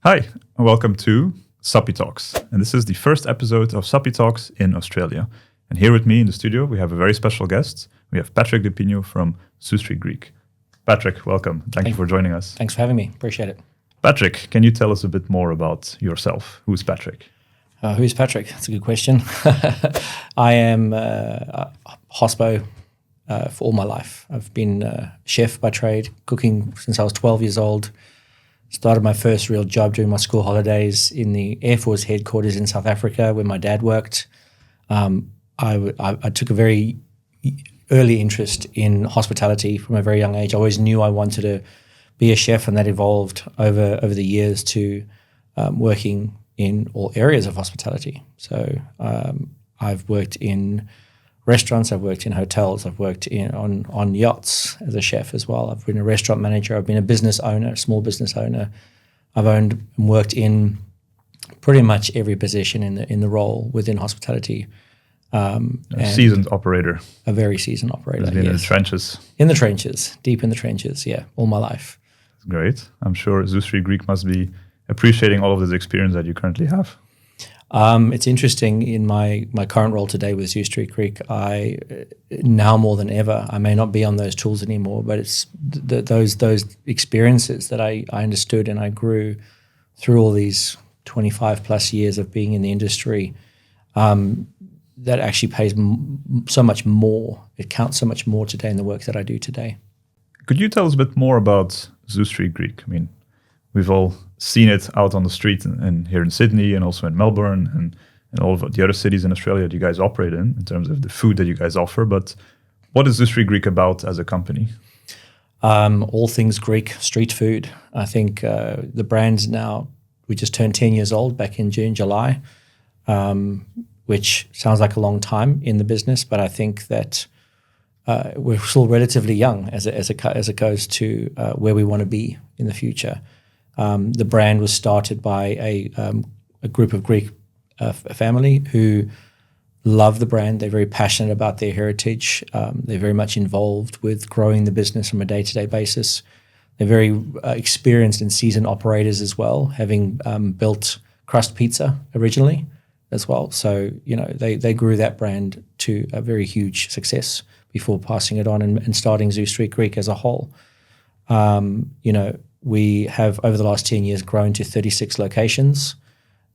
Hi, and welcome to Supy Talks. And this is the first episode of Supy Talks in Australia. And here with me in the studio, we have a very special guest. We have Patrick de Pinho from Zeus Street Greek. Patrick, welcome. Thank you for joining us. Thanks for having me. Appreciate it. Patrick, can you tell us a bit more about yourself? Who's Patrick? Who's Patrick? That's a good question. I am hospo for all my life. I've been a chef by trade, cooking since I was 12 years old. Started my first real job during my school holidays in the Air Force headquarters in South Africa where my dad worked. I took a very early interest in hospitality from a very young age. I always knew I wanted to be a chef, and that evolved over the years to working in all areas of hospitality. So I've worked in restaurants, I've worked in hotels, I've worked on yachts as a chef as well. I've been a restaurant manager, I've been a business owner, a small business owner. I've owned and worked in pretty much every position in the role within hospitality. A seasoned operator. A very seasoned operator, Been in the trenches. In the trenches, deep in the trenches, yeah, all my life. Great. I'm sure Zeus Street Greek must be appreciating all of this experience that you currently have. It's interesting in my current role today with Zeus Street Greek, I now more than ever, I may not be on those tools anymore, but it's those experiences that I understood and I grew through all these 25 plus years of being in the industry, that actually pays so much more. It counts so much more today in the work that I do today. Could you tell us a bit more about Zeus Street Greek? I mean, we've all seen it out on the street and here in Sydney and also in Melbourne and all of the other cities in Australia that you guys operate in terms of the food that you guys offer. But what is Zeus Street Greek about as a company? All things Greek, street food. I think the brand's now, we just turned 10 years old back in June, July, which sounds like a long time in the business, but I think that we're still relatively young as it goes to where we want to be in the future. The brand was started by a group of Greek family who love the brand. They're very passionate about their heritage. They're very much involved with growing the business from a day-to-day basis. They're very experienced and seasoned operators as well, having built crust pizza originally as well. So, they grew that brand to a very huge success before passing it on and starting Zeus Street Greek as a whole. We have, over the last 10 years, grown to 36 locations.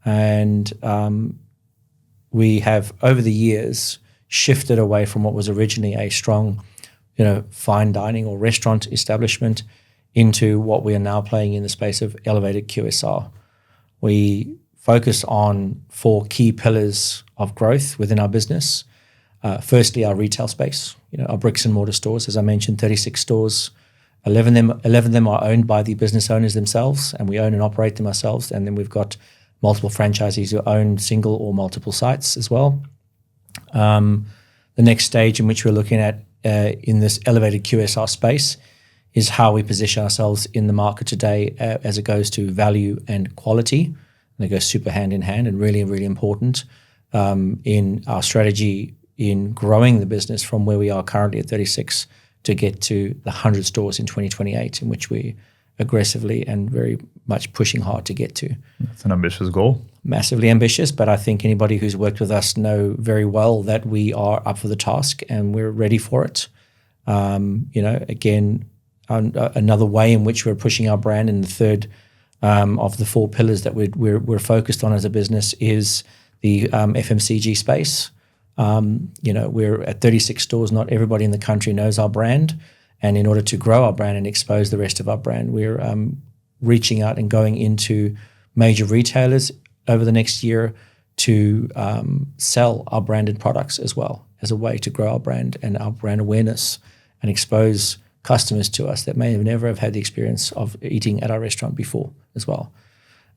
And we have, over the years, shifted away from what was originally a strong, fine dining or restaurant establishment into what we are now playing in the space of elevated QSR. We focus on 4 key pillars of growth within our business. Firstly, our retail space, our bricks and mortar stores. As I mentioned, 36 stores. 11 of them are owned by the business owners themselves, and we own and operate them ourselves. And then we've got multiple franchisees who own single or multiple sites as well. The next stage in which we're looking at in this elevated QSR space is how we position ourselves in the market today as it goes to value and quality. And they go super hand in hand and really, really important in our strategy in growing the business from where we are currently at 36 to get to the 100 stores in 2028, in which we aggressively and very much pushing hard to get to. That's an ambitious goal. Massively ambitious, but I think anybody who's worked with us know very well that we are up for the task and we're ready for it. Again, another way in which we're pushing our brand, and the third of the 4 pillars that we're focused on as a business is the FMCG space. We're at 36 stores. Not everybody in the country knows our brand. And in order to grow our brand and expose the rest of our brand, we're reaching out and going into major retailers over the next year to sell our branded products as well as a way to grow our brand and our brand awareness and expose customers to us that may have never have had the experience of eating at our restaurant before as well.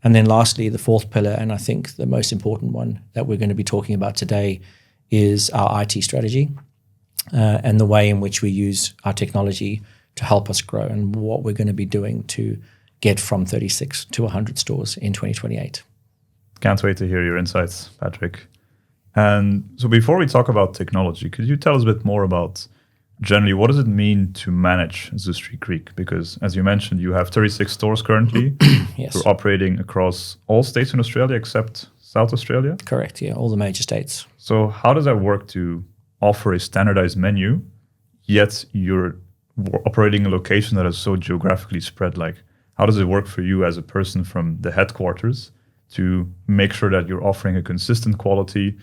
And then lastly, the 4th pillar, and I think the most important one that we're going to be talking about today, is our IT strategy and the way in which we use our technology to help us grow and what we're going to be doing to get from 36 to 100 stores in 2028. Can't wait to hear your insights, Patrick. And so before we talk about technology, could you tell us a bit more about generally, what does it mean to manage Zeus Street Greek? Because as you mentioned, you have 36 stores currently. Yes. You're operating across all states in Australia except South Australia. Correct, yeah, all the major states. So how does that work to offer a standardized menu, yet you're operating a location that is so geographically spread? Like, how does it work for you as a person from the headquarters to make sure that you're offering a consistent quality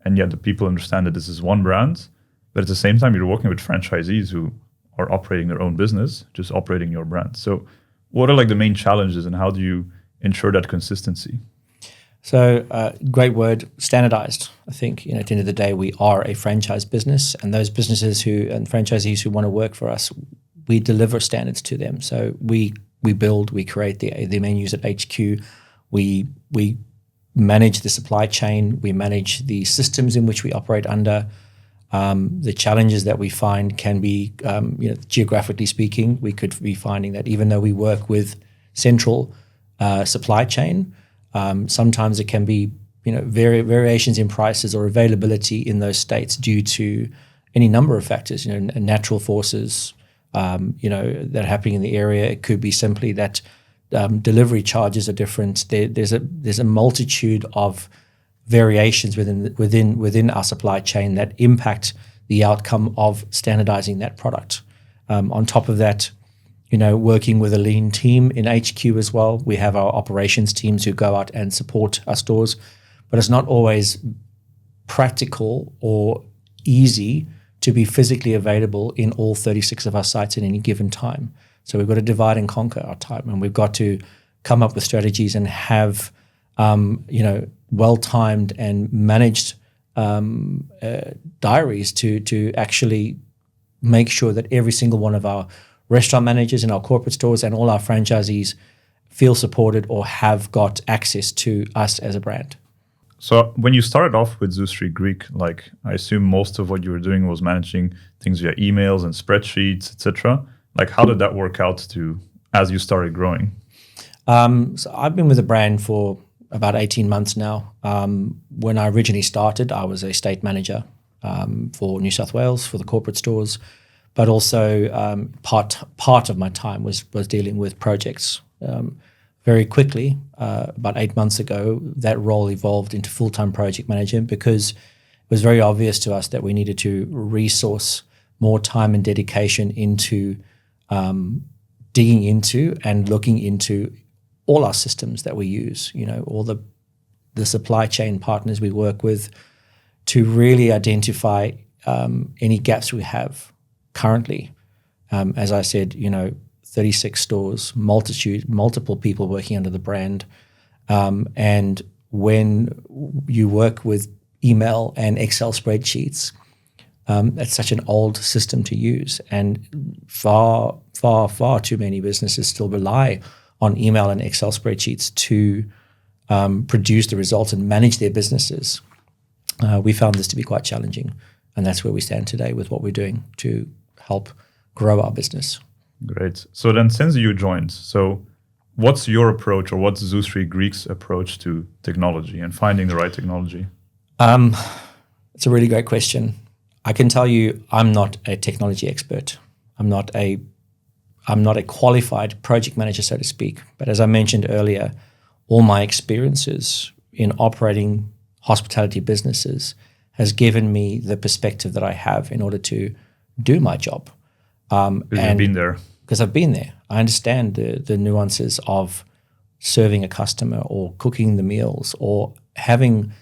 and yet the people understand that this is one brand, but at the same time, you're working with franchisees who are operating their own business, just operating your brand. So what are like the main challenges and how do you ensure that consistency? So great word, standardized. I think, at the end of the day, we are a franchise business, and those businesses and franchisees who want to work for us, we deliver standards to them. So we build, we create the menus at HQ. We manage the supply chain. We manage the systems in which we operate under. The challenges that we find can be, geographically speaking, we could be finding that even though we work with central supply chain, sometimes it can be, variations in prices or availability in those states due to any number of factors, natural forces, that are happening in the area. It could be simply that delivery charges are different. There's a multitude of variations within our supply chain that impact the outcome of standardizing that product. On top of that, working with a lean team in HQ as well. We have our operations teams who go out and support our stores, but it's not always practical or easy to be physically available in all 36 of our sites at any given time. So we've got to divide and conquer our time, and we've got to come up with strategies and have, well-timed and managed diaries to actually make sure that every single one of our restaurant managers in our corporate stores and all our franchisees feel supported or have got access to us as a brand. So when you started off with Zeus Street Greek, like I assume most of what you were doing was managing things via emails and spreadsheets, etc. Like how did that work out as you started growing? So I've been with the brand for about 18 months now. When I originally started, I was a state manager for New South Wales for the corporate stores, but also part of my time was dealing with projects. Very quickly, about 8 months ago, that role evolved into full-time project manager because it was very obvious to us that we needed to resource more time and dedication into digging into and looking into all our systems that we use, all the supply chain partners we work with, to really identify any gaps we have currently. As I said, 36 stores, multiple people working under the brand. And when you work with email and Excel spreadsheets, that's such an old system to use. And far, far, far too many businesses still rely on email and Excel spreadsheets to produce the results and manage their businesses. We found this to be quite challenging. And that's where we stand today with what we're doing to help grow our business. Great. So then since you joined, what's your approach or what's Zeus Street Greek's approach to technology and finding the right technology? It's a really great question. I can tell you I'm not a technology expert. I'm not a qualified project manager, so to speak. But as I mentioned earlier, all my experiences in operating hospitality businesses has given me the perspective that I have in order to do my job. Because you've been there. Because I've been there. I understand the nuances of serving a customer or cooking the meals or having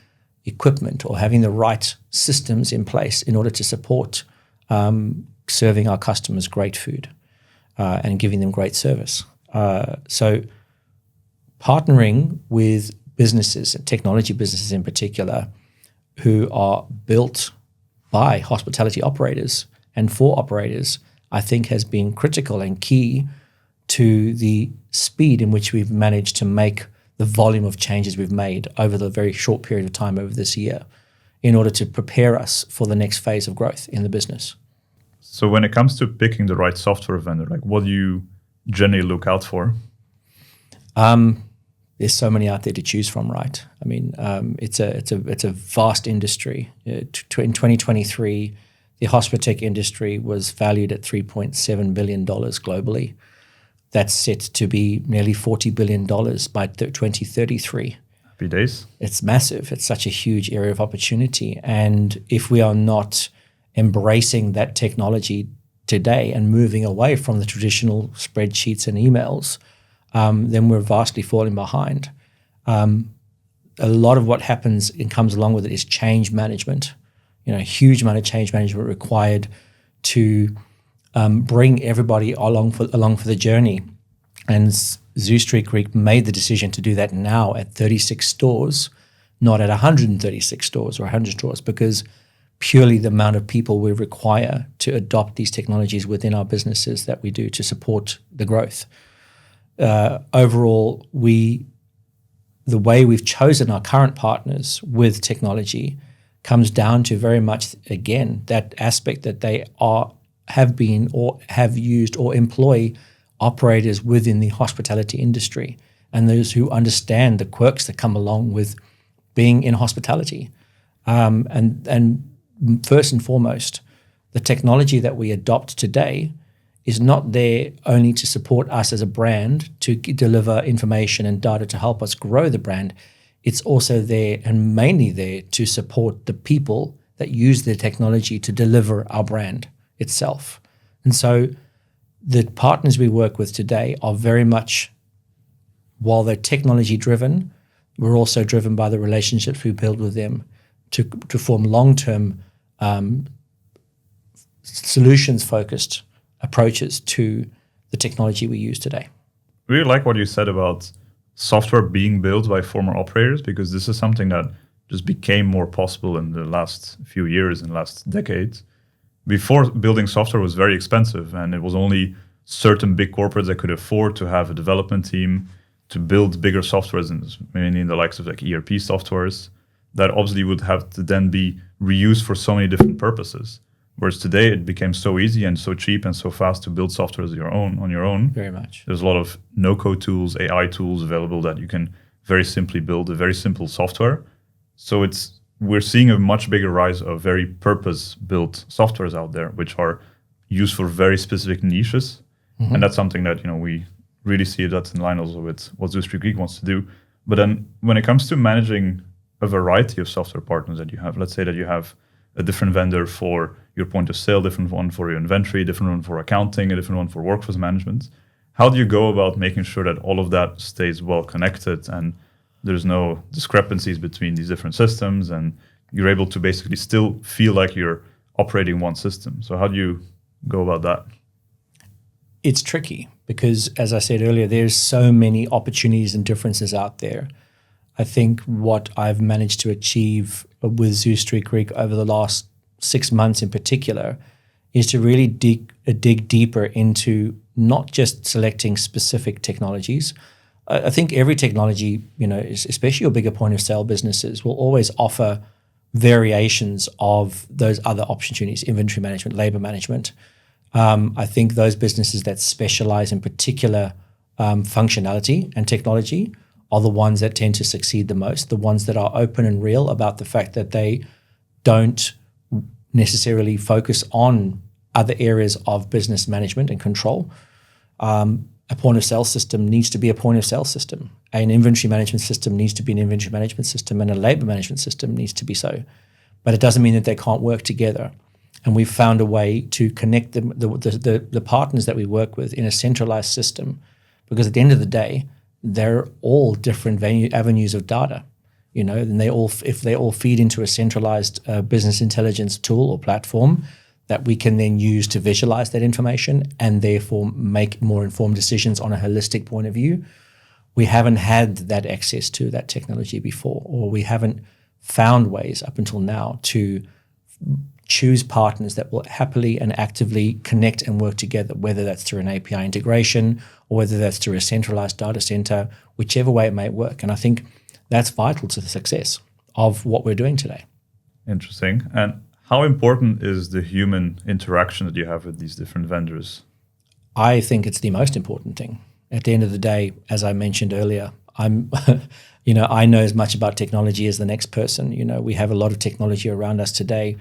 equipment or having the right systems in place in order to support serving our customers great food and giving them great service. So partnering with businesses, technology businesses in particular, who are built by hospitality operators and for operators, I think has been critical and key to the speed in which we've managed to make the volume of changes we've made over the very short period of time over this year in order to prepare us for the next phase of growth in the business. So when it comes to picking the right software vendor, like what do you generally look out for? There's so many out there to choose from, right? I mean, it's a vast industry. In 2023, the hospitality industry was valued at $3.7 billion globally. That's set to be nearly $40 billion by 2033. Happy days. It's massive. It's such a huge area of opportunity. And if we are not embracing that technology today and moving away from the traditional spreadsheets and emails, then we're vastly falling behind. A lot of what happens and comes along with it is change management. A huge amount of change management required to bring everybody along for the journey. And Zeus Street Greek made the decision to do that now at 36 stores, not at 136 stores or 100 stores, because purely the amount of people we require to adopt these technologies within our businesses that we do to support the growth. Overall, the way we've chosen our current partners with technology comes down to very much, again, that aspect that they have been or have used or employ operators within the hospitality industry, and those who understand the quirks that come along with being in hospitality. And first and foremost, the technology that we adopt today is not there only to support us as a brand to deliver information and data to help us grow the brand. It's also there and mainly there to support the people that use the technology to deliver our brand itself. And so the partners we work with today are very much, while they're technology driven, we're also driven by the relationships we build with them to form long-term solutions-focused approaches to the technology we use today. I really like what you said about software being built by former operators, because this is something that just became more possible in the last few years and last decades. Before, building software was very expensive, and it was only certain big corporates that could afford to have a development team to build bigger softwares, and mainly in the likes of like ERP softwares that obviously would have to then be reused for so many different purposes. Whereas today it became so easy and so cheap and so fast to build software on your own. Very much. There's a lot of no-code tools, AI tools available that you can very simply build a very simple software. So we're seeing a much bigger rise of very purpose-built softwares out there, which are used for very specific niches. Mm-hmm. And that's something that we really see that's in line also with what Zeus Street Greek wants to do. But then when it comes to managing a variety of software partners that you have, let's say that you have a different vendor for your point of sale, different one for your inventory, different one for accounting, a different one for workforce management. How do you go about making sure that all of that stays well connected and there's no discrepancies between these different systems and you're able to basically still feel like you're operating one system? So how do you go about that? It's tricky because, as I said earlier, there's so many opportunities and differences out there. I think what I've managed to achieve with Zeus Street Greek over the last 6 months in particular is to really dig deeper into not just selecting specific technologies. I think every technology, especially your bigger point of sale businesses, will always offer variations of those other opportunities, inventory management, labor management. I think those businesses that specialize in particular functionality and technology are the ones that tend to succeed the most, the ones that are open and real about the fact that they don't necessarily focus on other areas of business management and control. A point of sale system needs to be a point of sale system. An inventory management system needs to be an inventory management system, and a labor management system needs to be so. But it doesn't mean that they can't work together. And we've found a way to connect the partners that we work with in a centralized system, because at the end of the day, they're all different avenues of data, and if they all feed into a centralized business intelligence tool or platform that we can then use to visualize that information and therefore make more informed decisions on a holistic point of view. We haven't had that access to that technology before, or we haven't found ways up until now to choose partners that will happily and actively connect and work together, whether that's through an API integration or whether that's through a centralized data center, whichever way it may work. And I think that's vital to the success of what we're doing today. Interesting. And how important is the human interaction that you have with these different vendors? I think it's the most important thing. At the end of the day, as I mentioned earlier, I know as much about technology as the next person. We have a lot of technology around us today.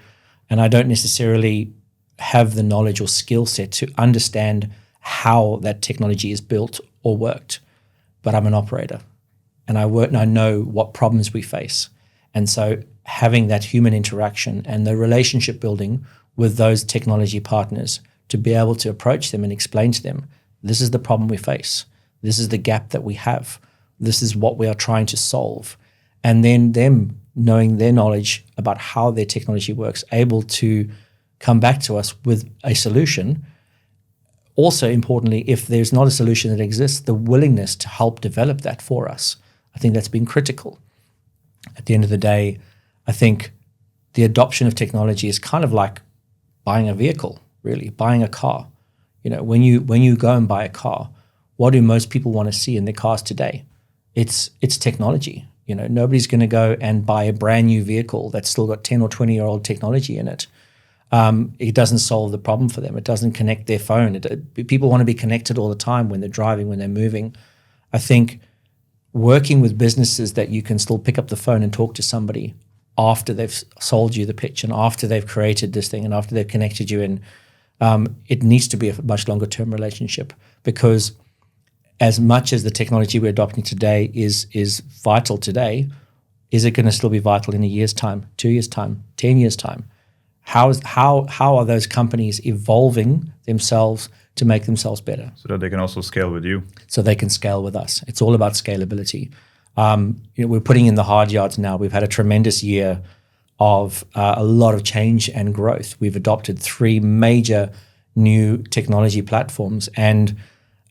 and I don't necessarily have the knowledge or skill set to understand how that technology is built or worked, but I'm an operator, and I work and I know what problems we face. And so having that human interaction and the relationship building with those technology partners to be able to approach them and explain to them, this is the problem we face, this is the gap that we have, this is what we are trying to solve. And then them knowing their knowledge about how their technology works, able to come back to us with a solution. Also, importantly, if there's not a solution that exists, the willingness to help develop that for us. I think that's been critical. At the end of the day, I think the adoption of technology is kind of like buying a vehicle, really, buying a car. You know, when you go and buy a car, what do most people want to see in their cars today? It's technology. You know, nobody's going to go and buy a brand new vehicle that's still got 10 or 20-year-old technology in it. It doesn't solve the problem for them. It doesn't connect their phone. People want to be connected all the time when they're driving, when they're moving. I think working with businesses that you can still pick up the phone and talk to somebody after they've sold you the pitch and after they've created this thing and after they've connected you in, it needs to be a much longer term relationship, because as much as the technology we're adopting today is vital today, is it going to still be vital in a year's time, 2 years' time, 10 years' time? How are those companies evolving themselves to make themselves better? So that they can also scale with you. So they can scale with us. It's all about scalability. We're putting in the hard yards now. We've had a tremendous year of a lot of change and growth. We've adopted 3 major new technology platforms, and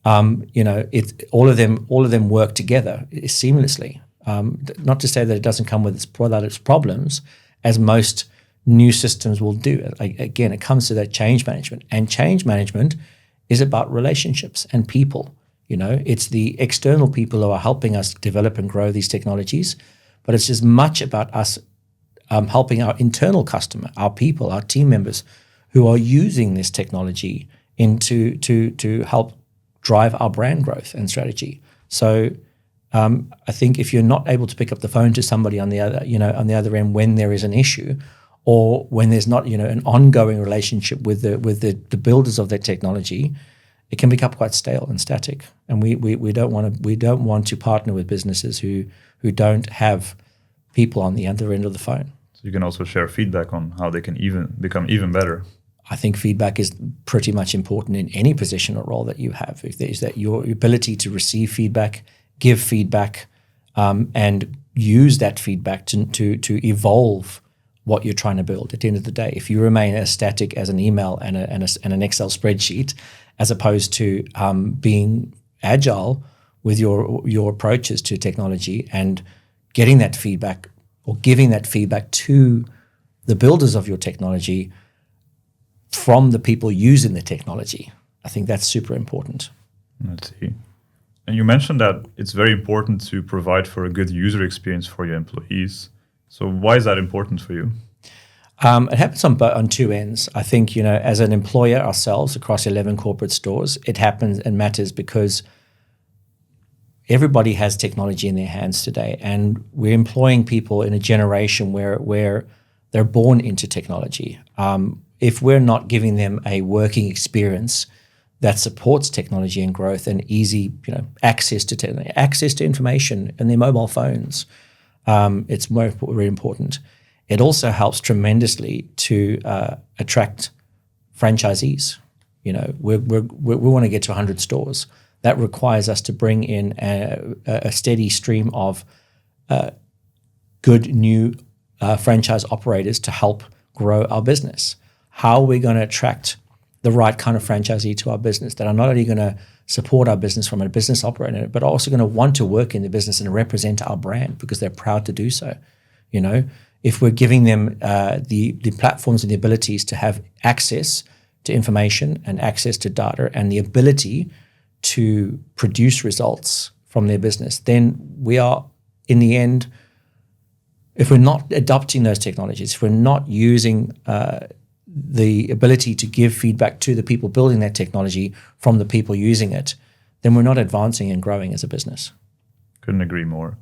all of them work together seamlessly. Not to say that it doesn't come with its problems, as most new systems will do. Again, it comes to that change management, and change management is about relationships and people. You know, it's the external people who are helping us develop and grow these technologies, but it's as much about us helping our internal customer, our people, our team members who are using this technology to help drive our brand growth and strategy. So I think if you're not able to pick up the phone to somebody on the other end when there is an issue, or when there's not an ongoing relationship with the builders of that technology, it can become quite stale and static. And we don't want to partner with businesses who don't have people on the other end of the phone. So you can also share feedback on how they can become even better. I think feedback is pretty much important in any position or role that you have. If there's that your ability to receive feedback, give feedback, and use that feedback to evolve what you're trying to build. At the end of the day, if you remain as static as an email and an Excel spreadsheet, as opposed to being agile with your approaches to technology and getting that feedback or giving that feedback to the builders of your technology from the people using the technology, I think that's super important. Let's see. And you mentioned that it's very important to provide for a good user experience for your employees. So why is that important for you? It happens on 2 ends. I think, as an employer ourselves across 11 corporate stores, it happens and matters because everybody has technology in their hands today, and we're employing people in a generation where they're born into technology. If we're not giving them a working experience that supports technology and growth and easy, access to information in their mobile phones, it's very important. It also helps tremendously to attract franchisees. We want to get to 100 stores. That requires us to bring in a steady stream of good new franchise operators to help grow our business. How are we going to attract the right kind of franchisee to our business that are not only going to support our business from a business operator, but also going to want to work in the business and represent our brand because they're proud to do so? If we're giving them the platforms and the abilities to have access to information and access to data and the ability to produce results from their business, then we are, in the end, if we're not adopting those technologies, if we're not using the ability to give feedback to the people building that technology from the people using it, then we're not advancing and growing as a business. Couldn't agree more.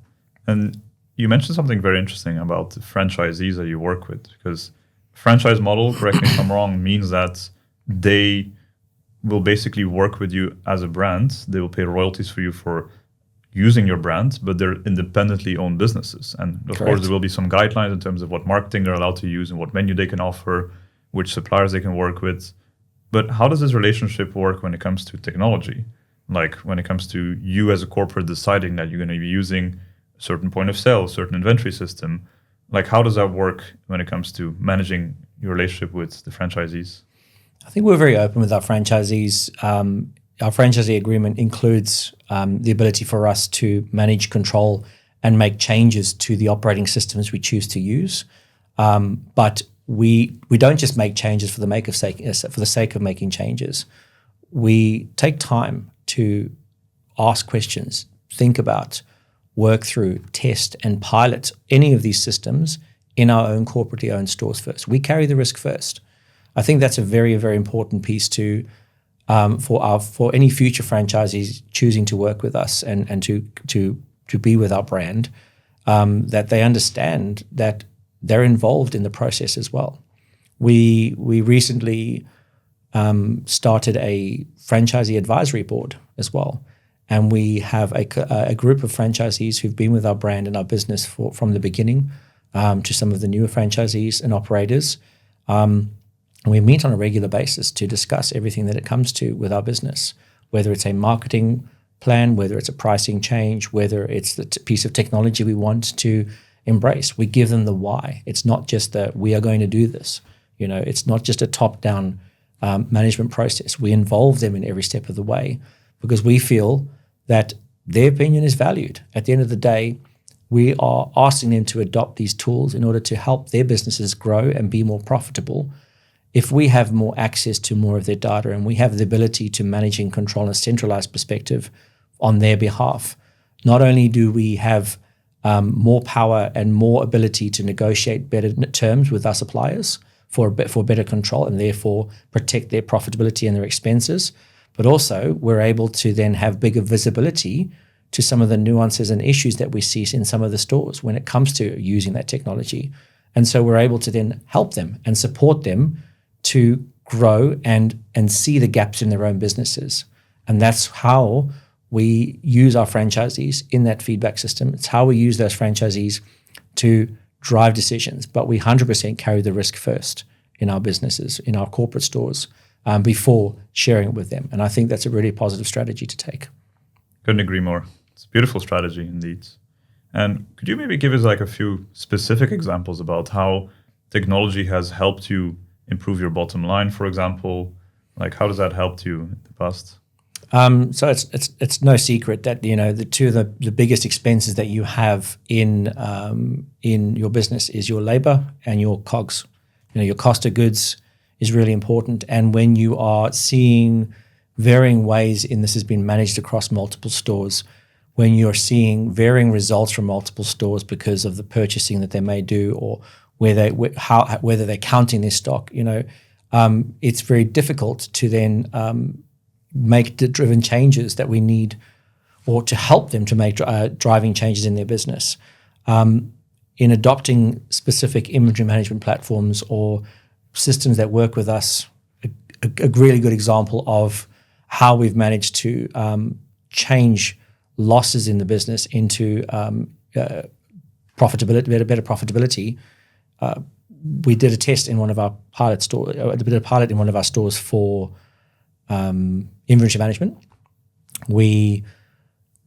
And you mentioned something very interesting about the franchisees that you work with, because franchise model, correct me if I'm wrong, means that they will basically work with you as a brand. They will pay royalties for you for using your brand, but they're independently owned businesses. And of course, there will be some guidelines in terms of what marketing they're allowed to use and what menu they can offer, which suppliers they can work with. But how does this relationship work when it comes to technology? Like when it comes to you as a corporate deciding that you're going to be using a certain point of sale, a certain inventory system. Like how does that work when it comes to managing your relationship with the franchisees? I think we're very open with our franchisees. Our franchisee agreement includes the ability for us to manage, control, and make changes to the operating systems we choose to use. But we don't just make changes for the sake of making changes. We take time to ask questions, think about, work through, test, and pilot any of these systems in our own corporately owned stores first. We carry the risk first. I think that's a very, very important piece to for any future franchisees choosing to work with us and to be with our brand, that they understand that they're involved in the process as well. We recently started a franchisee advisory board as well, and we have a group of franchisees who've been with our brand and our business from the beginning to some of the newer franchisees and operators. And we meet on a regular basis to discuss everything that it comes to with our business, whether it's a marketing plan, whether it's a pricing change, whether it's the piece of technology we want to embrace. We give them the why. It's not just that we are going to do this. It's not just a top-down management process. We involve them in every step of the way because we feel that their opinion is valued. At the end of the day, we are asking them to adopt these tools in order to help their businesses grow and be more profitable. If we have more access to more of their data and we have the ability to manage and control a centralized perspective on their behalf, not only do we have more power and more ability to negotiate better terms with our suppliers for better control and therefore protect their profitability and their expenses, but also we're able to then have bigger visibility to some of the nuances and issues that we see in some of the stores when it comes to using that technology. And so we're able to then help them and support them to grow and see the gaps in their own businesses. And that's how we use our franchisees in that feedback system. It's how we use those franchisees to drive decisions, but we 100% carry the risk first in our businesses, in our corporate stores, before sharing it with them. And I think that's a really positive strategy to take. Couldn't agree more. It's a beautiful strategy indeed. And could you maybe give us like a few specific examples about how technology has helped you improve your bottom line, for example? Like how does that help you in the past? So it's no secret that the two of the biggest expenses that you have in your business is your labor and your COGS. Your cost of goods is really important, and when you are seeing varying ways in this has been managed across multiple stores, when you're seeing varying results from multiple stores because of the purchasing that they may do or whether they're counting their stock, it's very difficult to then make the driven changes that we need or to help them to make driving changes in their business. In adopting specific inventory management platforms or systems that work with us, a really good example of how we've managed to change losses in the business into profitability, better profitability. We did a test in one of our pilot stores, a pilot in one of our stores for inventory management. We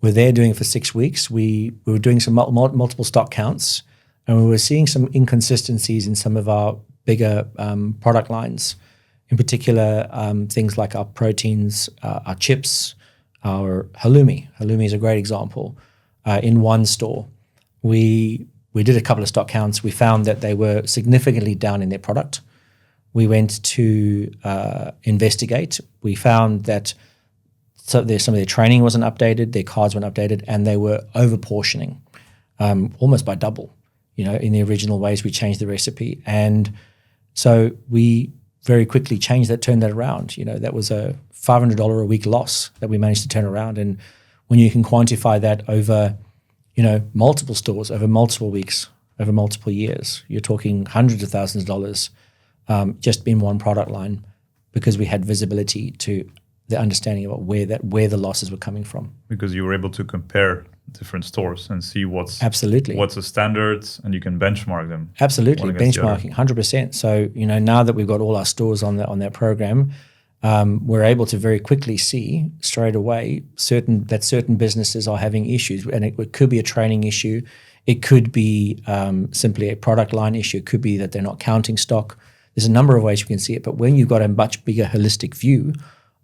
were there doing it for 6 weeks. We were doing some multiple stock counts, and we were seeing some inconsistencies in some of our bigger product lines, in particular things like our proteins, our chips, our halloumi. Halloumi is a great example. In one store, we did a couple of stock counts. We found that they were significantly down in their product. We went to investigate. We found that some of their training wasn't updated, their cards weren't updated, and they were over-portioning, almost by double, in the original ways we changed the recipe. And so we very quickly turned that around. That was a $500 a week loss that we managed to turn around. And when you can quantify that over, multiple stores, over multiple weeks, over multiple years, you're talking hundreds of thousands of dollars just in one product line, because we had visibility to the understanding of where the losses were coming from. Because you were able to compare different stores and see what's the standard, and you can benchmark them. Absolutely, benchmarking, 100%. So now that we've got all our stores on that program, we're able to very quickly see straight away certain businesses are having issues, and it could be a training issue, it could be simply a product line issue, it could be that they're not counting stock. There's a number of ways you can see it, but when you've got a much bigger holistic view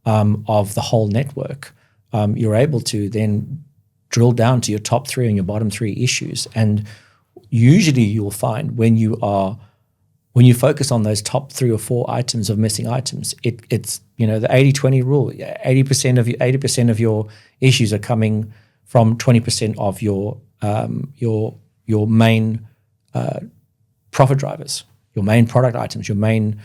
of the whole network, you're able to then drill down to your top 3 and your bottom 3 issues. And usually you'll find when you focus on those top 3 or 4 items of missing items, it's the 80-20 rule. 80% of your issues are coming from 20% of your main profit drivers, your main product items, your main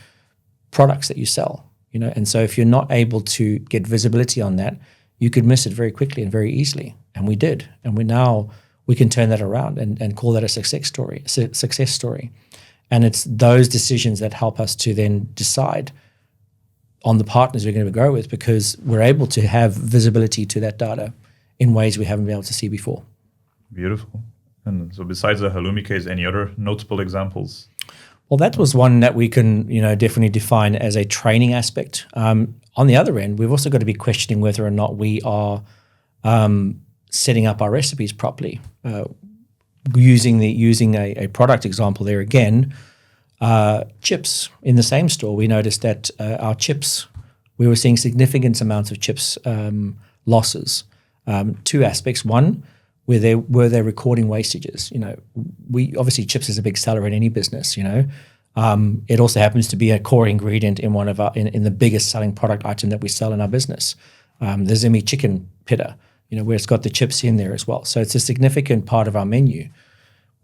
products that you sell. And so if you're not able to get visibility on that, you could miss it very quickly and very easily. And we did. And we can turn that around and call that a success story. And it's those decisions that help us to then decide on the partners we're going to go with, because we're able to have visibility to that data in ways we haven't been able to see before. Beautiful. And so besides the halloumi case, any other notable examples? Well, that was one that we can, definitely define as a training aspect. On the other end, we've also got to be questioning whether or not we are setting up our recipes properly. Using a product example there again, chips in the same store, we noticed that our chips, we were seeing significant amounts of chips losses. 2 aspects. One, were they recording wastages? We obviously, chips is a big seller in any business. It also happens to be a core ingredient in one of our in the biggest selling product item that we sell in our business, the Zimmy chicken pitta. Where it's got the chips in there as well. So it's a significant part of our menu.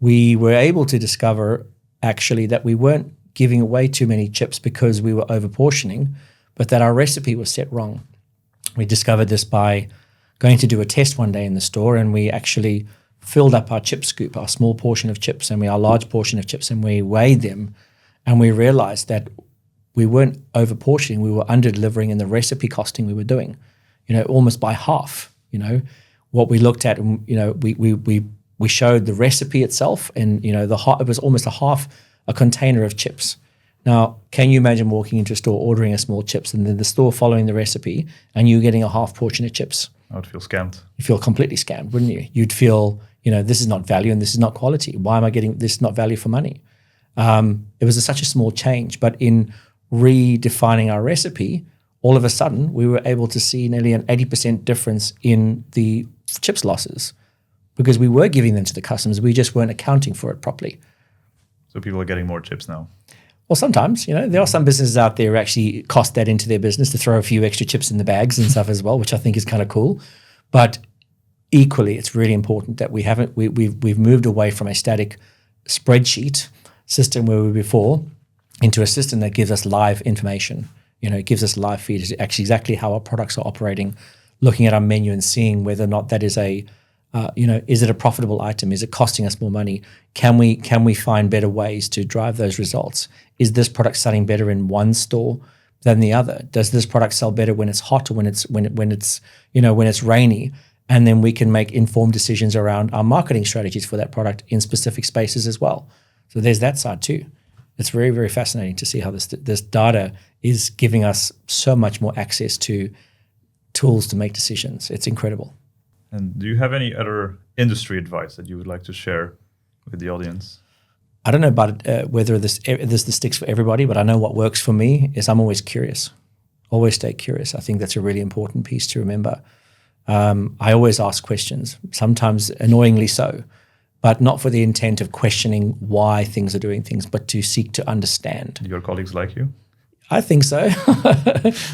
We were able to discover actually that we weren't giving away too many chips because we were over-portioning, but that our recipe was set wrong. We discovered this by going to do a test one day in the store, and we actually filled up our chip scoop, our small portion of chips, and our large portion of chips, and we weighed them, and we realized that we weren't over-portioning, we were under-delivering in the recipe costing we were doing, almost by half. What we looked at, we showed the recipe itself, and it was almost a container of chips. Now, can you imagine walking into a store, ordering a small chips, and then the store following the recipe, and you getting a half portion of chips? I would feel scammed. You feel completely scammed, wouldn't you? You'd feel, this is not value and this is not quality. Why am I getting this? Not value for money. It was such a small change, but in redefining our recipe, all of a sudden, we were able to see nearly an 80% difference in the chips losses, because we were giving them to the customers. We just weren't accounting for it properly. So people are getting more chips now? Well, sometimes, there are some businesses out there who actually cost that into their business to throw a few extra chips in the bags and stuff as well, which I think is kind of cool. But equally, it's really important that we've moved away from a static spreadsheet system where we were before into a system that gives us live information. It gives us live feed. It's actually exactly how our products are operating, looking at our menu and seeing whether or not that is is it a profitable item? Is it costing us more money? Can we find better ways to drive those results? Is this product selling better in one store than the other? Does this product sell better when it's hot or when it's rainy? And then we can make informed decisions around our marketing strategies for that product in specific spaces as well. So there's that side too. It's very, very fascinating to see how this data is giving us so much more access to tools to make decisions. It's incredible. And do you have any other industry advice that you would like to share with the audience? I don't know about whether this sticks for everybody, but I know what works for me is I'm always curious. Always stay curious. I think that's a really important piece to remember. I always ask questions, sometimes annoyingly so, but not for the intent of questioning why things are doing things, but to seek to understand. Your colleagues like you? I think so.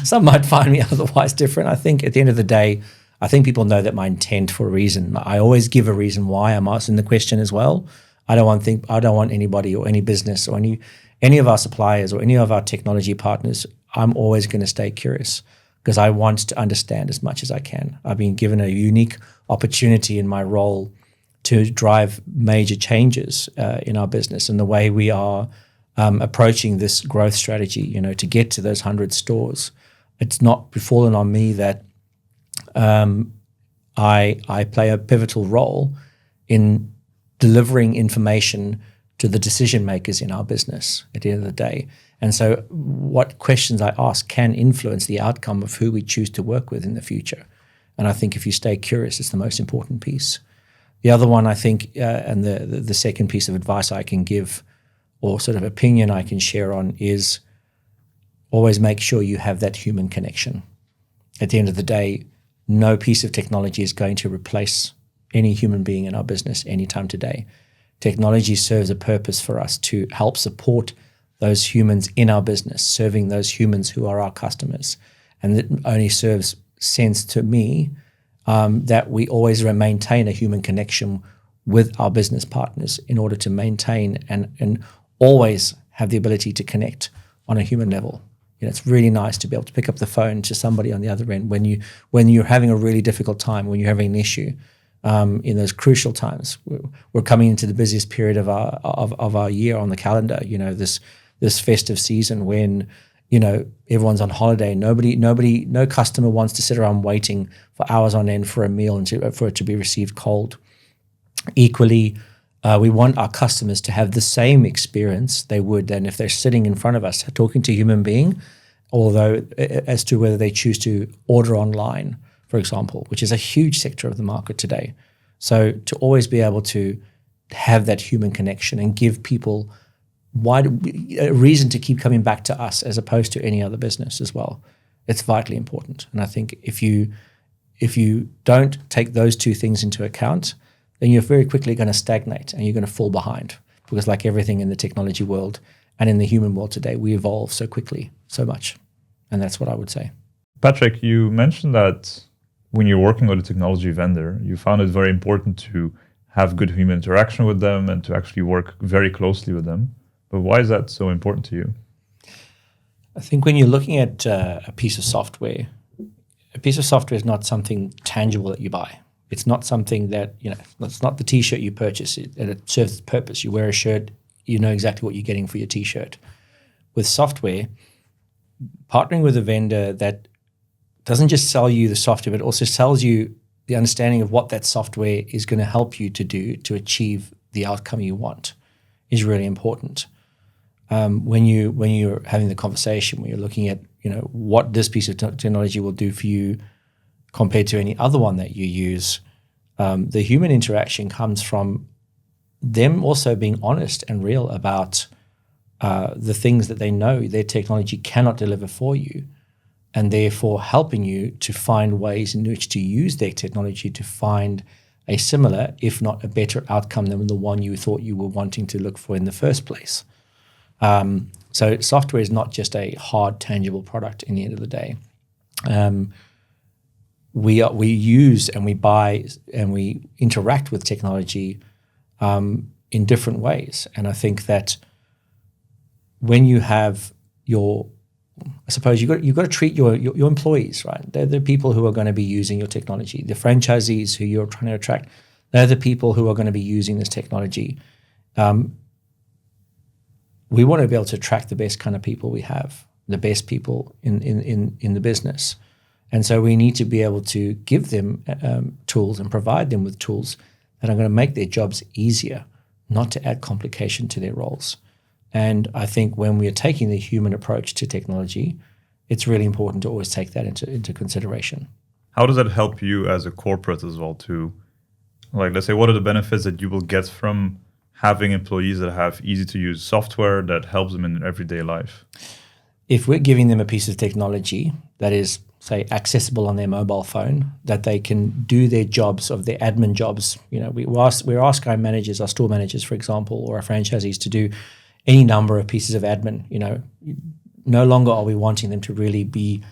Some might find me otherwise different. I think at the end of the day, I think people know that my intent for a reason. I always give a reason why I'm asking the question as well. I don't want anybody or any business or any of our suppliers or any of our technology partners. I'm always going to stay curious because I want to understand as much as I can. I've been given a unique opportunity in my role to drive major changes in our business and the way we are approaching this growth strategy, to get to those 100 stores, it's not fallen on me that I play a pivotal role in delivering information to the decision makers in our business at the end of the day. And so what questions I ask can influence the outcome of who we choose to work with in the future. And I think if you stay curious, it's the most important piece. The other one, I think, and the second piece of advice I can give, or sort of opinion I can share on, is always make sure you have that human connection. At the end of the day, no piece of technology is going to replace any human being in our business anytime today. Technology serves a purpose for us to help support those humans in our business, serving those humans who are our customers. And it only serves sense to me that we always maintain a human connection with our business partners in order to maintain and always have the ability to connect on a human level. It's really nice to be able to pick up the phone to somebody on the other end when you're having a really difficult time, when you're having an issue. In those crucial times, we're coming into the busiest period of our year on the calendar. This festive season when everyone's on holiday. No customer wants to sit around waiting for hours on end for a meal and for it to be received cold. Equally, we want our customers to have the same experience they would than if they're sitting in front of us talking to a human being, although as to whether they choose to order online, for example, which is a huge sector of the market today. So to always be able to have that human connection and give people a reason to keep coming back to us as opposed to any other business as well, it's vitally important. And I think if you don't take those two things into account, then you're very quickly going to stagnate and you're going to fall behind, because like everything in the technology world and in the human world today, we evolve so quickly, so much. And that's what I would say. Patrick, you mentioned that when you're working with a technology vendor, you found it very important to have good human interaction with them and to actually work very closely with them. But why is that so important to you? I think when you're looking at a piece of software is not something tangible that you buy. It's not something that, it's not the T-shirt you purchase, and it serves its purpose. You wear a shirt, you know exactly what you're getting for your T-shirt. With software, partnering with a vendor that doesn't just sell you the software, but also sells you the understanding of what that software is going to help you to do to achieve the outcome you want is really important. When you're having the conversation, when you're looking at what this piece of technology will do for you compared to any other one that you use, the human interaction comes from them also being honest and real about the things that they know their technology cannot deliver for you, and therefore helping you to find ways in which to use their technology to find a similar, if not a better outcome than the one you thought you were wanting to look for in the first place. So software is not just a hard, tangible product in the end of the day. We use and we buy and we interact with technology in different ways. And I think that when you have you've got to treat your employees, right? They're the people who are going to be using your technology. The franchisees who you're trying to attract, they're the people who are going to be using this technology. We want to be able to attract the best kind of people we have, the best people in the business. And so we need to be able to give them tools and provide them with tools that are going to make their jobs easier, not to add complication to their roles. And I think when we are taking the human approach to technology, it's really important to always take that into consideration. How does that help you as a corporate as well to, let's say, what are the benefits that you will get from having employees that have easy to use software that helps them in their everyday life? If we're giving them a piece of technology that is, say, accessible on their mobile phone, that they can do their jobs, of their admin jobs, we're asking our managers, our store managers, for example, or our franchisees to do any number of pieces of admin. No longer are we wanting them to really be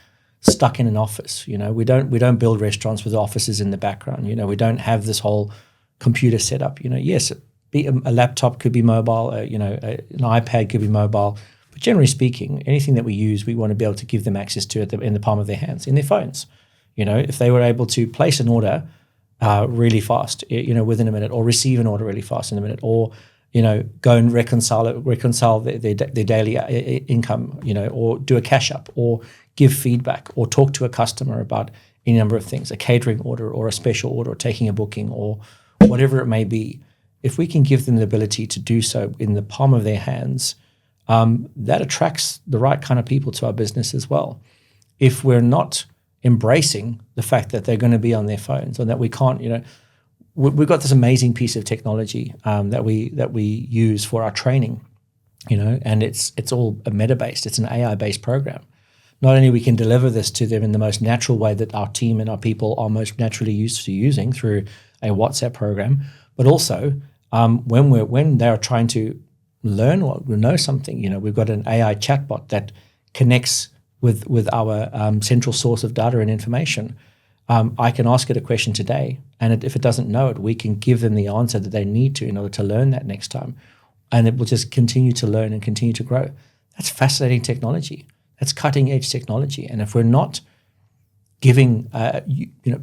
stuck in an office. We don't build restaurants with offices in the background. We don't have this whole computer setup. Yes, a laptop could be mobile, an iPad could be mobile, but generally speaking, anything that we use, we want to be able to give them access to it in the palm of their hands, in their phones. If they were able to place an order really fast, within a minute, or receive an order really fast in a minute, or go and reconcile their daily income, or do a cash up, or give feedback, or talk to a customer about any number of things, a catering order or a special order, or taking a booking, or whatever it may be. If we can give them the ability to do so in the palm of their hands, that attracts the right kind of people to our business as well. If we're not embracing the fact that they're going to be on their phones, or that we can't, we've got this amazing piece of technology that we use for our training, and it's all a meta-based, it's an AI-based program. Not only we can deliver this to them in the most natural way that our team and our people are most naturally used to using through a WhatsApp program, but also when they are trying to learn or know something, we've got an AI chatbot that connects with our central source of data and information. I can ask it a question today, and if it doesn't know it, we can give them the answer that they need to in order to learn that next time, and it will just continue to learn and continue to grow. That's fascinating technology. That's cutting edge technology. And if we're not giving,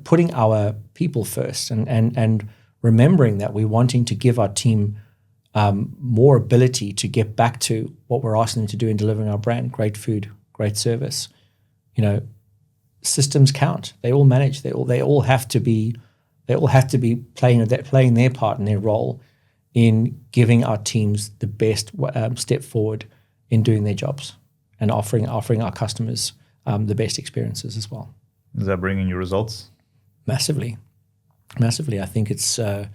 putting our people first and remembering that we're wanting to give our team more ability to get back to what we're asking them to do in delivering our brand, great food, great service, systems count. They all manage. They all have to be playing their part and their role in giving our teams the best step forward in doing their jobs and offering our customers the best experiences as well. Is that bringing you results? Massively. I think it's the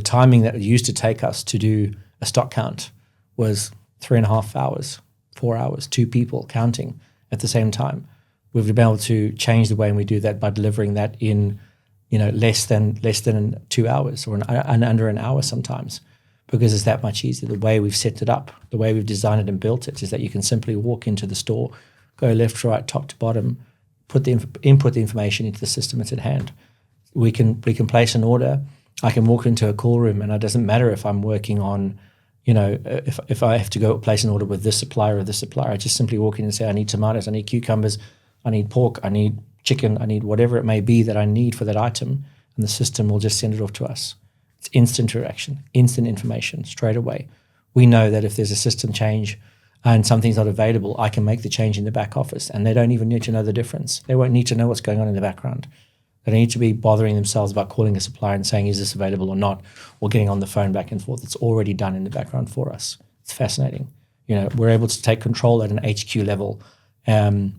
timing that it used to take us to do a stock count was 3.5 hours, 4 hours, 2 people counting at the same time. We've been able to change the way we do that by delivering that in less than 2 hours, or under an hour sometimes, because it's that much easier. The way we've set it up, the way we've designed it and built it, is that you can simply walk into the store, go left, right, top to bottom, input the information into the system. It's at hand. We can place an order. I can walk into a call room, and it doesn't matter if I'm working on, if I have to go place an order with this supplier or this supplier. I just simply walk in and say, I need tomatoes, I need cucumbers, I need pork, I need chicken, I need whatever it may be that I need for that item, and the system will just send it off to us. It's instant interaction, instant information, straight away. We know that if there's a system change and something's not available, I can make the change in the back office, and they don't even need to know the difference. They won't need to know what's going on in the background. They don't need to be bothering themselves about calling a supplier and saying, is this available or not, or getting on the phone back and forth. It's already done in the background for us. It's fascinating. We're able to take control at an HQ level and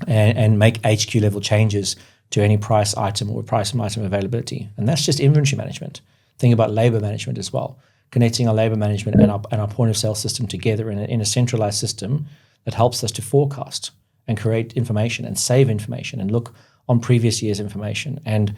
make HQ level changes to any price item or price item availability. And that's just inventory management. Think about labor management as well. Connecting our labor management and our point of sale system together in a centralized system that helps us to forecast and create information and save information and look on previous year's information, and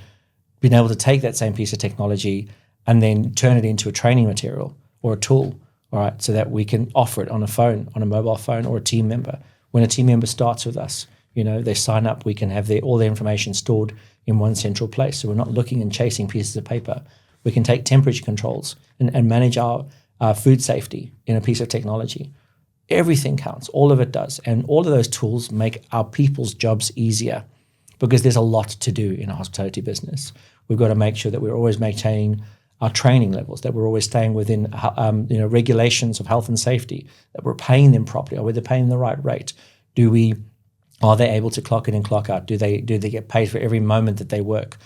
being able to take that same piece of technology and then turn it into a training material or a tool, all right, so that we can offer it on a phone, on a mobile phone, or a team member. When a team member starts with us, they sign up, we can have all their information stored in one central place. So we're not looking and chasing pieces of paper. We can take temperature controls and manage our food safety in a piece of technology. Everything counts. All of it does. And all of those tools make our people's jobs easier, because there's a lot to do in a hospitality business. We've got to make sure that we're always maintaining our training levels, that we're always staying within regulations of health and safety, that we're paying them properly. Are we paying the right rate? Are they able to clock in and clock out? Do they get paid for every moment that they work?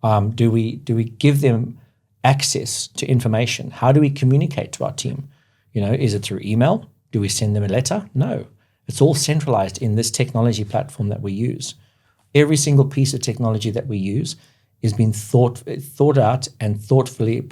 Do we give them access to information? How do we communicate to our team? Is it through email? Do we send them a letter? No. It's all centralized in this technology platform that we use. Every single piece of technology that we use is being thought out and thoughtfully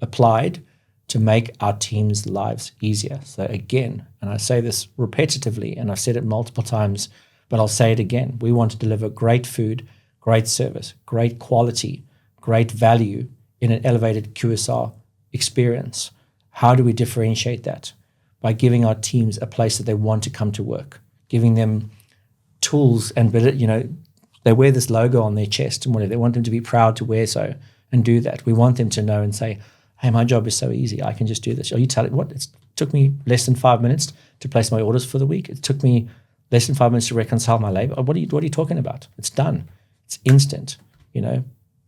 applied to make our team's lives easier. So again, and I say this repetitively, and I've said it multiple times, but I'll say it again, we want to deliver great food, great service, great quality, great value in an elevated QSR experience. How do we differentiate that? By giving our teams a place that they want to come to work, giving them tools, and they wear this logo on their chest and whatever. They want them to be proud to wear so and do that. We want them to know and say, hey, my job is so easy. I can just do this. Are you telling what? It took me less than 5 minutes to place my orders for the week. It took me less than 5 minutes to reconcile my labor. What are you talking about? It's done. It's instant.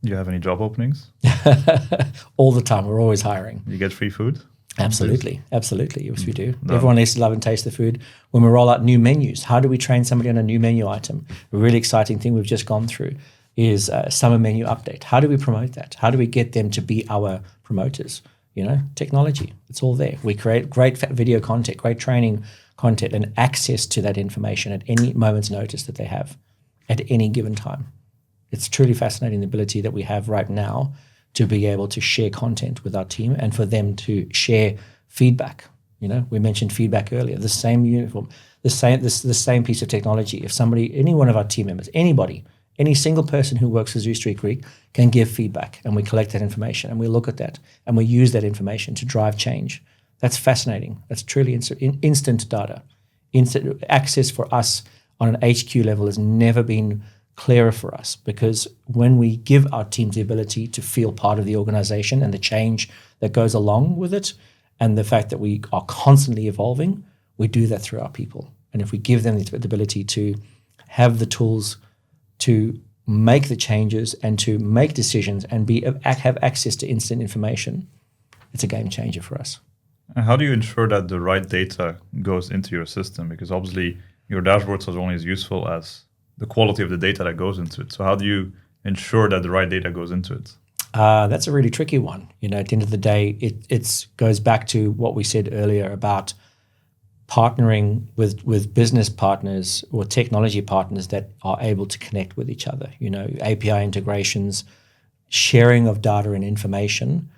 Do you have any job openings? All the time. We're always hiring. You get free food? Absolutely. Yes, we do. No. Everyone needs to love and taste the food. When we roll out new menus, how do we train somebody on a new menu item? A really exciting thing we've just gone through is a summer menu update. How do we promote that? How do we get them to be our promoters? Technology, it's all there. We create great video content, great training content, and access to that information at any moment's notice that they have at any given time. It's truly fascinating, the ability that we have right now to be able to share content with our team and for them to share feedback. We mentioned feedback earlier. The same uniform, the same piece of technology. If somebody, any one of our team members, anybody, any single person who works for Zeus Street Greek can give feedback, and we collect that information and we look at that and we use that information to drive change. That's fascinating. That's truly instant data. Instant access for us on an HQ level has never been clearer for us, because when we give our teams the ability to feel part of the organization and the change that goes along with it, and the fact that we are constantly evolving, we do that through our people. And if we give them the ability to have the tools to make the changes and to make decisions and have access to instant information, it's a game changer for us. And how do you ensure that the right data goes into your system? Because obviously your dashboards are only as useful as the quality of the data that goes into it. So how do you ensure that the right data goes into it? That's a really tricky one. At the end of the day, it goes back to what we said earlier about partnering with business partners or technology partners that are able to connect with each other. API integrations, sharing of data and information.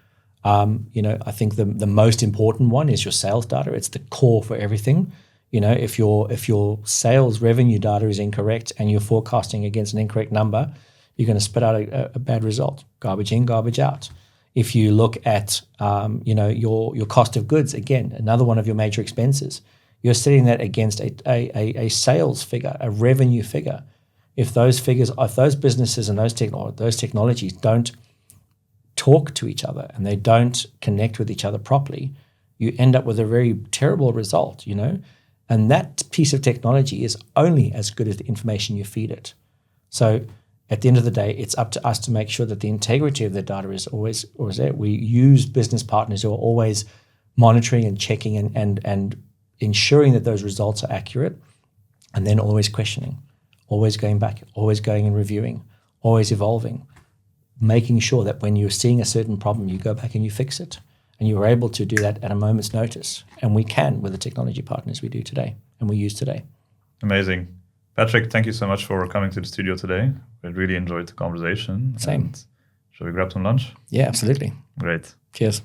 I think the most important one is your sales data. It's the core for everything. If your sales revenue data is incorrect and you're forecasting against an incorrect number, you're going to spit out a bad result. Garbage in, garbage out. If you look at your cost of goods, again, another one of your major expenses, you're setting that against a sales figure, a revenue figure. If those businesses and those technologies don't talk to each other and they don't connect with each other properly, you end up with a very terrible result. And that piece of technology is only as good as the information you feed it. So at the end of the day, it's up to us to make sure that the integrity of the data is always there. We use business partners who are always monitoring and checking and ensuring that those results are accurate, and then always questioning, always going back, always going and reviewing, always evolving, making sure that when you're seeing a certain problem, you go back and you fix it. And you were able to do that at a moment's notice. And we can with the technology partners we do today and we use today. Amazing. Patrick, thank you so much for coming to the studio today. I really enjoyed the conversation. Same. Shall we grab some lunch? Yeah, absolutely. Great. Cheers.